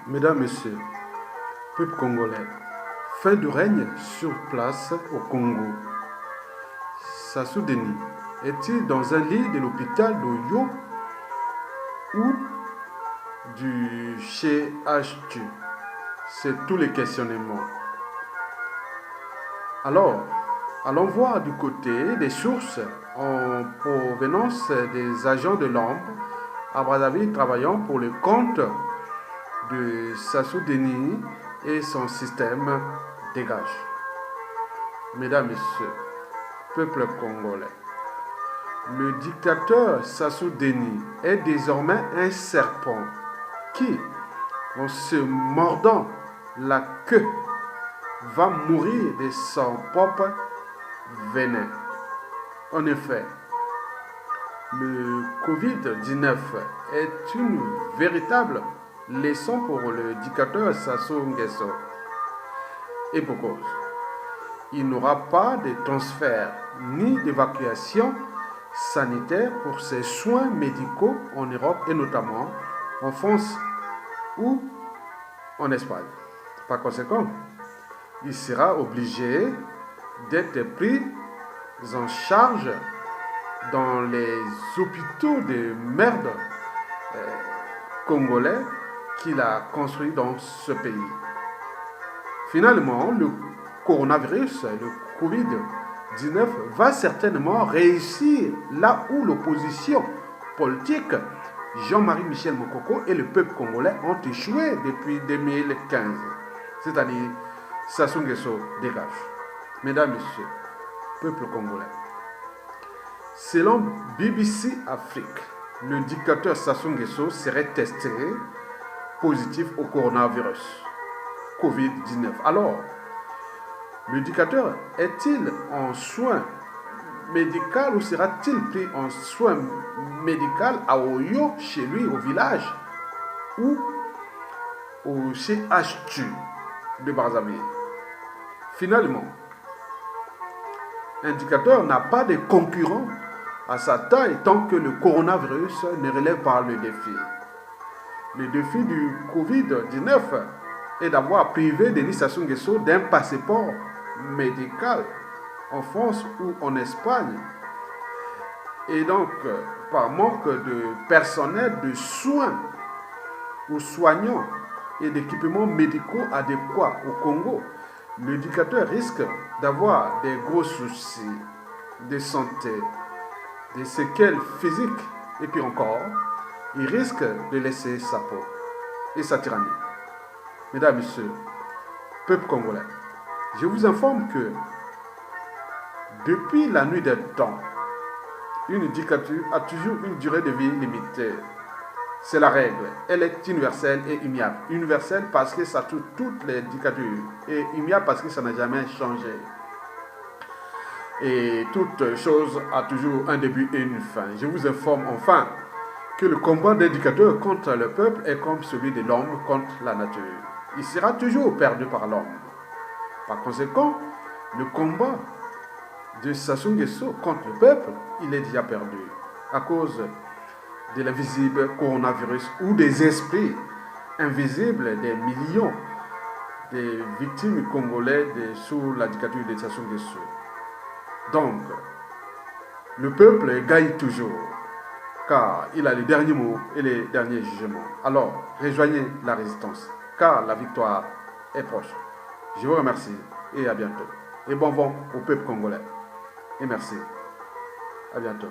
Mesdames, Messieurs, peuple congolais, fin de règne sur place au Congo. Sassou Denis est-il dans un lit de l'hôpital d'Oyo ou du CHU? C'est tous les questionnements. Alors, allons voir du côté des sources en provenance des agents de l'ombre à Brazzaville travaillant pour le compte de Sassou Denis et son système dégage. Mesdames, Messieurs, peuple congolais, le dictateur Sassou Denis est désormais un serpent qui, en se mordant la queue, va mourir de son propre venin. En effet, le Covid-19 est une véritable leçon pour le dictateur Sassou Nguesso. Et pour cause, il n'aura pas de transfert ni d'évacuation sanitaire pour ses soins médicaux en Europe et notamment en France ou en Espagne. Par conséquent, il sera obligé d'être pris en charge dans les hôpitaux de merde congolais qu'il a construits dans ce pays. Finalement, le coronavirus, le Covid-19, va certainement réussir là où l'opposition politique, Jean-Marie Michel Mokoko et le peuple congolais ont échoué depuis 2015. C'est-à-dire, Sassou Nguesso dégage. Mesdames, Messieurs, peuple congolais, selon BBC Afrique, le dictateur Sassou Nguesso serait testé positif au coronavirus Covid-19. Alors, le dictateur est-il en soins médicaux ou sera-t-il pris en soins médicaux à Oyo, chez lui, au village, ou au CHU de Brazzaville? Finalement, un dictateur n'a pas de concurrent à sa taille tant que le coronavirus ne relève pas le défi. Le défi du Covid-19 est d'avoir privé Denis Sassou Nguesso d'un passeport médical en France ou en Espagne. Et donc, par manque de personnel de soins ou soignants et d'équipements médicaux adéquats au Congo, le dictateur risque d'avoir des gros soucis de santé, des séquelles physiques et puis encore, il risque de laisser sa peau et sa tyrannie. Mesdames, Messieurs, peuple congolais, je vous informe que depuis la nuit des temps, une dictature a toujours une durée de vie limitée. C'est la règle. Elle est universelle et immuable. Universelle parce que ça touche toutes les dictatures. Et immuable parce que ça n'a jamais changé. Et toute chose a toujours un début et une fin. Je vous informe enfin que le combat des dictateurs contre le peuple est comme celui de l'homme contre la nature. Il sera toujours perdu par l'homme. Par conséquent, le combat de Sassou Nguesso contre le peuple, il est déjà perdu à cause de l'invisible coronavirus ou des esprits invisibles des millions de victimes congolaises sous la dictature de Sassou Nguesso. Donc, le peuple gagne toujours, car il a les derniers mots et les derniers jugements. Alors, rejoignez la résistance, car la victoire est proche. Je vous remercie et à bientôt. Et bon vent au peuple congolais. Et merci. À bientôt.